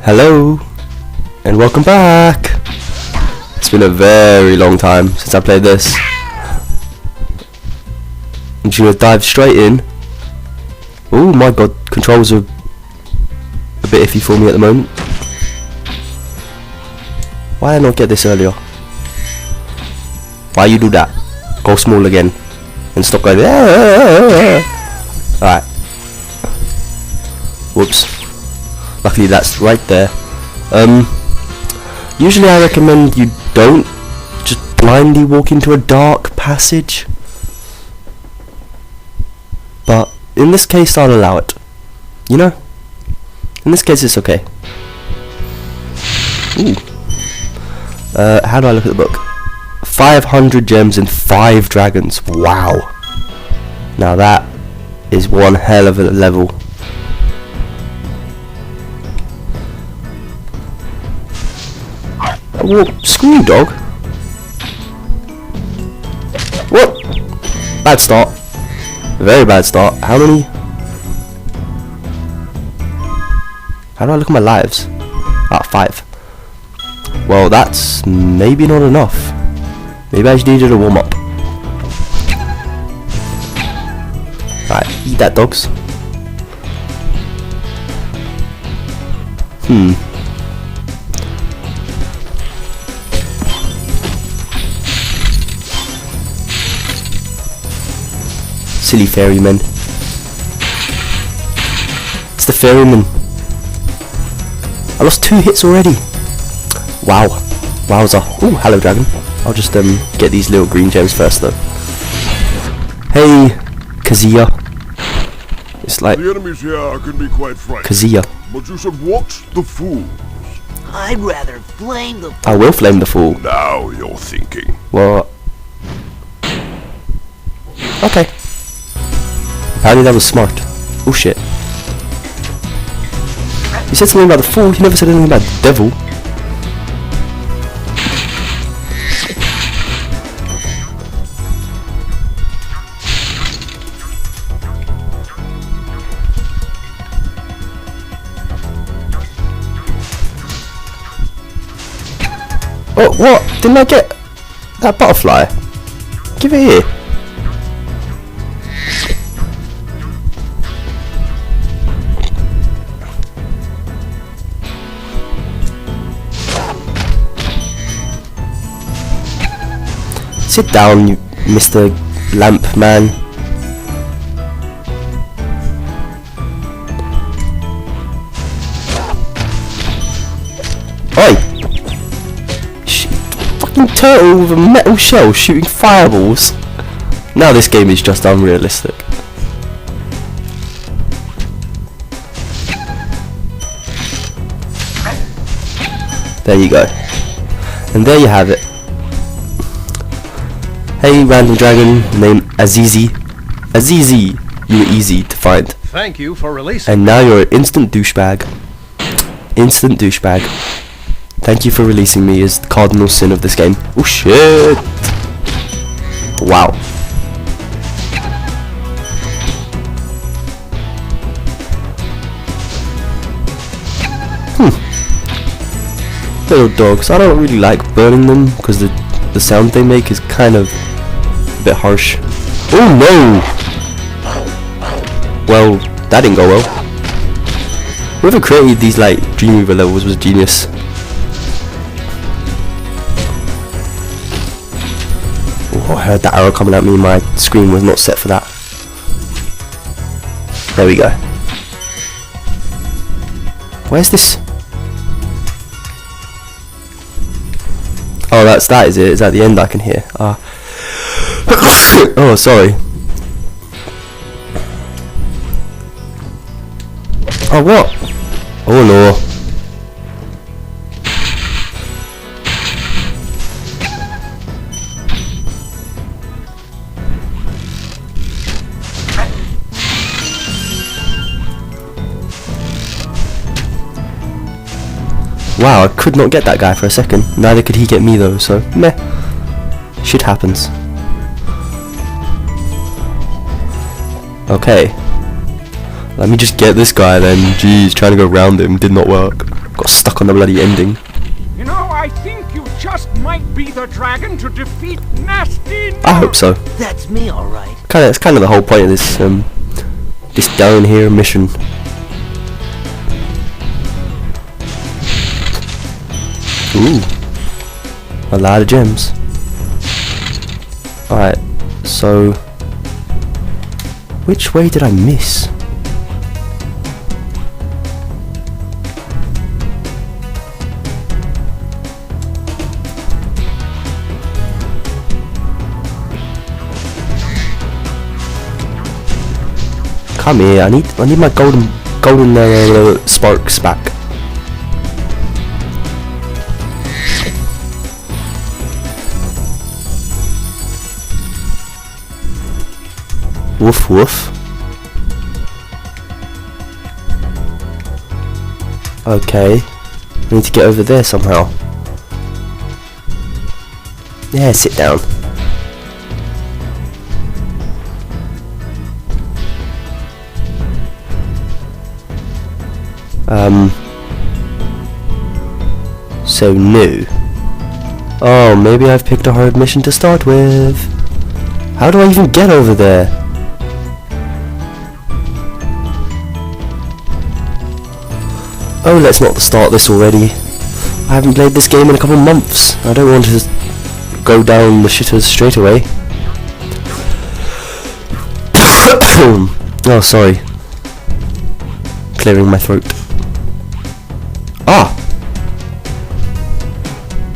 Hello and welcome back. It's been a very long time since I played this. I'm just gonna dive straight in. Oh my god, controls are a bit iffy for me at the moment. Why did I not get this earlier? Why you do that? Go small again and stop going. Alright. Whoops. Luckily that's right there. Usually I recommend you don't just blindly walk into a dark passage, but in this case I'll allow it. You know? In this case it's okay. Ooh. How do I look at the book? 500 gems and 5 dragons. Wow. Now that is one hell of a level. Well, screw you, dog. What? Bad start. Very bad start. How many? How do I look at my lives? Ah, 5. Well, that's maybe not enough. Maybe I just needed a warm up. Right, eat that, dogs. Silly ferryman. It's the ferryman. I lost 2 hits already. Wow. Wowza. Ooh, hello dragon. I'll just get these little green gems first though. Hey, Kazuya. It's like the enemies here can be quite frightening. Kazuya. But you should watch the fools. I'd rather flame the I will flame the fool. Now you're thinking. What? Okay. Apparently that was smart. Oh shit. You said something about the fool, you never said anything about the devil. Oh, what? Didn't I get that butterfly? Give it here. Sit down, you Mr. Lamp Man. Oi! Fucking turtle with a metal shell shooting fireballs. Now this game is just unrealistic. There you go. And there you have it. Hey, random dragon named Azizi. Azizi, you were easy to find. Thank you for releasing. And now you're an instant douchebag. Instant douchebag. Thank you for releasing me as the cardinal sin of this game. Oh shit! Wow. Little dogs. I don't really like burning them because the sound they make is kind of a bit harsh. Oh no! Well, that didn't go well. Whoever created these like Dreamweaver levels was genius. Oh, I heard that arrow coming at me. My screen was not set for that. There we go. Where's this? Oh, that is it. It's at the end I can hear. Oh, sorry. Oh, what? Oh, no. Wow, I could not get that guy for a second. Neither could he get me though, so meh. Shit happens. Okay. Let me just get this guy then. Jeez, trying to go around him did not work. Got stuck on the bloody ending. You know, I think you just might be the dragon to defeat Nasty. I hope so. That's me, all right. It's kind of the whole point of this this down here mission. Ooh, a lot of gems. Alright, so which way did I miss? Come here, I need my golden sparks back. Woof woof. Okay, I need to get over there somehow. Yeah, sit down. So new. Oh, maybe I've picked a hard mission to start with. How do I even get over there? Oh, let's not start this already. I haven't played this game in a couple of months. I don't want to go down the shitters straight away. Oh, sorry. Clearing my throat. Ah!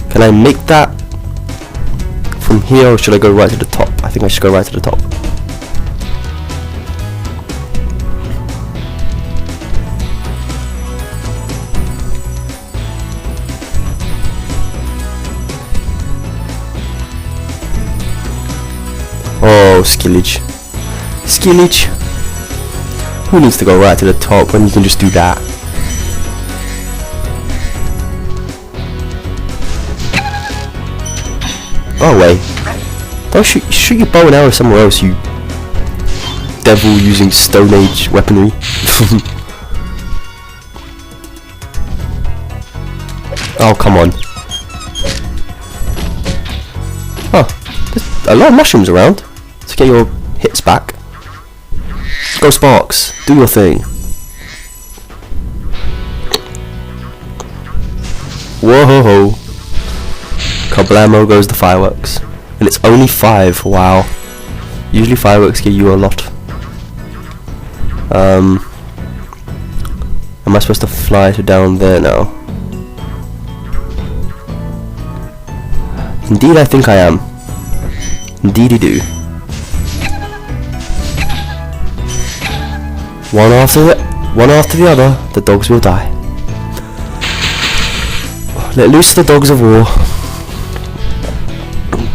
Can I make that from here, or should I go right to the top? I think I should go right to the top. Oh, skillage. Skillage. Who needs to go right to the top when you can just do that? Oh wait. Don't shoot your bow and arrow somewhere else, you devil using Stone Age weaponry. Oh, come on. Oh, there's a lot of mushrooms around to get your hits back. Go Sparks, do your thing. Whoa! Kablamo goes the fireworks. And it's only 5, wow. Usually fireworks give you a lot. Am I supposed to fly to down there now? Indeed I think I am. Indeedy do. One after the other, the dogs will die. Let loose the dogs of war.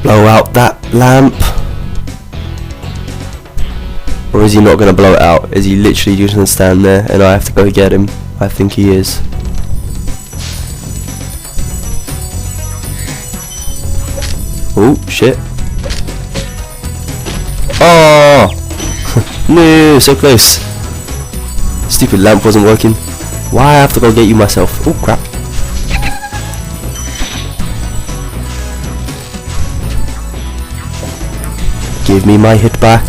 Blow out that lamp. Or is he not going to blow it out? Is he literally just going to stand there and I have to go get him? I think he is. Oh, shit. Oh! No, so close. Stupid lamp wasn't working. Why I have to go get you myself? Oh, crap. Give me my hit back.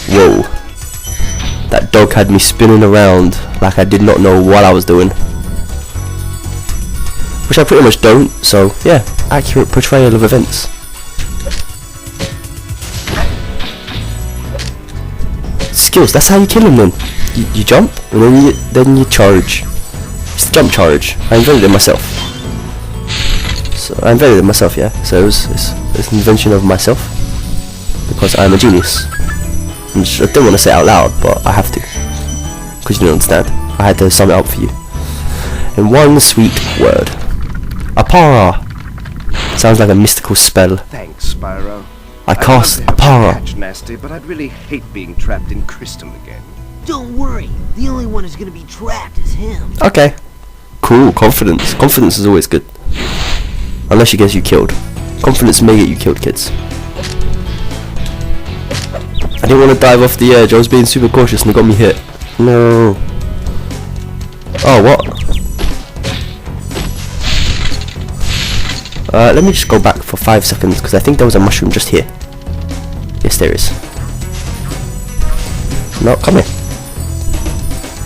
Whoa. That dog had me spinning around like I did not know what I was doing. Which I pretty much don't, so yeah, accurate portrayal of events. Skills, that's how you kill him then. You jump, and then you charge. It's the jump charge. I invented it myself. I invented it myself, yeah. So it's an invention of myself because I'm a genius. I don't want to say it out loud, but I have to because you don't understand. I had to sum it up for you in one sweet word. Apara sounds like a mystical spell. Thanks, Spyro. I cast Apara. Catch Nasty, but I'd really hate being trapped in Crystal again. Don't worry. The only one who's gonna be trapped is him. Okay. Cool. Confidence. Confidence is always good. Unless she gets you killed. Confidence may get you killed, kids. I didn't want to dive off the edge. I was being super cautious and it got me hit. No. Oh, what? Let me just go back for 5 seconds because I think there was a mushroom just here. Yes, there is. No, come here.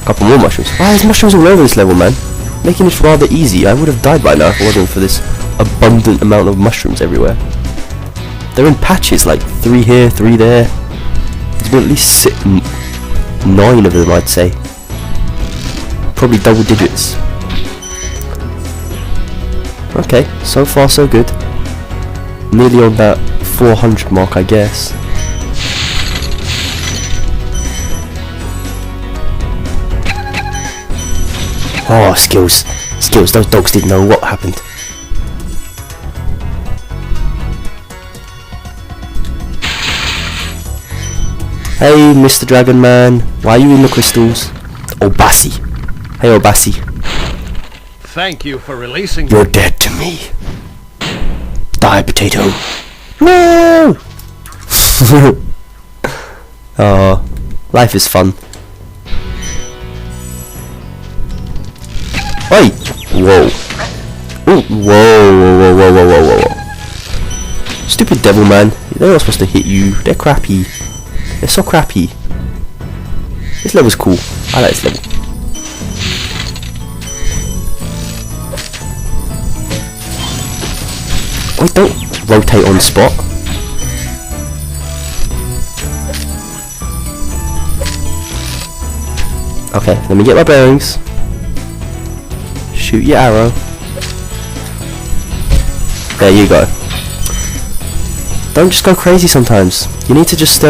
Couple more mushrooms. Ah, there's mushrooms all over this level, man. Making this rather easy. I would have died by now if it wasn't for this abundant amount of mushrooms everywhere. They're in patches, like 3 here, 3 there. There's been at least 9 of them, I'd say. Probably double digits. Okay, so far so good. Nearly on that 400 mark, I guess. Oh, skills. Skills, those dogs didn't know what happened. Hey, Mr. Dragon Man, why are you in the crystals? Obasi. Hey, Obasi. Thank you for releasing You're dead to me. Die, potato. No! Oh, life is fun. Oi! Whoa. Ooh, whoa. Stupid devil man. They're not supposed to hit you. They're crappy. They're so crappy. This level's cool. I like this level. Wait, don't rotate on spot. Okay, let me get my bearings. Shoot your arrow. There you go. Don't just go crazy sometimes. You need to just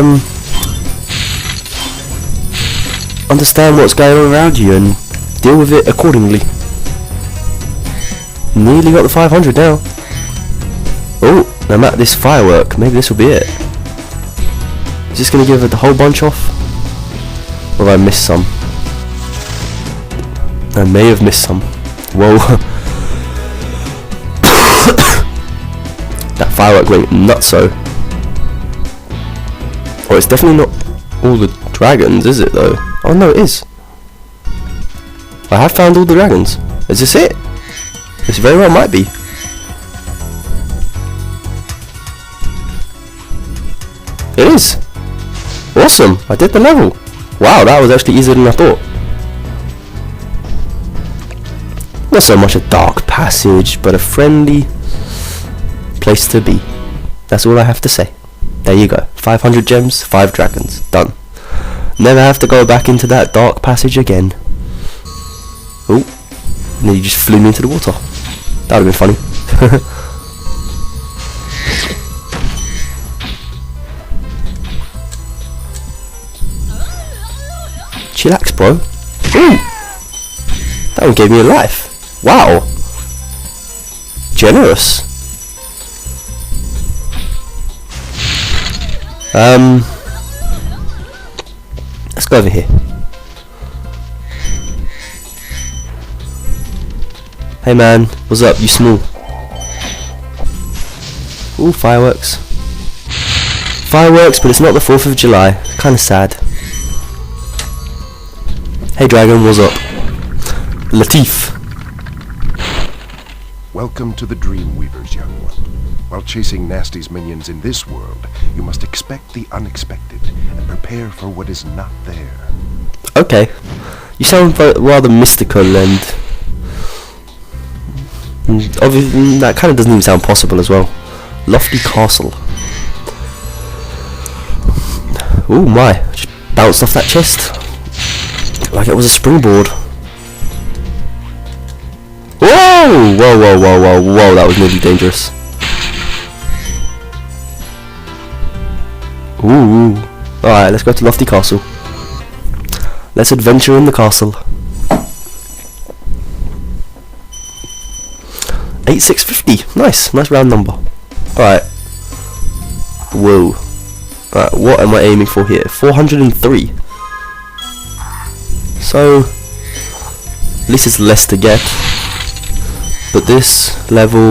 understand what's going on around you and deal with it accordingly. Nearly got the 500 now. Oh, I'm at this firework. Maybe this will be it. Is this going to give it the whole bunch off? Or have I missed some? I may have missed some. Whoa. That firework went nutso. Oh, it's definitely not all the dragons, is it though? Oh no, it is. I have found all the dragons. Is this it? This very well might be. It is. Awesome. I did the level. Wow, that was actually easier than I thought. Not so much a dark passage, but a friendly place to be. That's all I have to say. There you go. 500 gems, 5 dragons. Done. Never have to go back into that dark passage again. Oh, and then you just flew me into the water. That would have been funny. Chillax, bro. Ooh! That one gave me a life. Wow. Generous. Let's go over here. Hey man, what's up? You small? Ooh, fireworks. Fireworks, but it's not the 4th of July. Kinda sad. Hey dragon, what's up? Latif. Welcome to the Dreamweavers, young one. While chasing Nasty's minions in this world, you must expect the unexpected and prepare for what is not there. Okay. You sound rather mystical and obviously that kind of doesn't even sound possible as well. Lofty castle. Ooh my, just bounced off that chest like it was a springboard. Whoa! Whoa, that was nearly dangerous. Ooh. Alright, let's go to Lofty Castle. Let's adventure in the castle. 8650. Nice round number. Alright. Whoa. Alright, what am I aiming for here? 403. So, at least it's less to get. But this level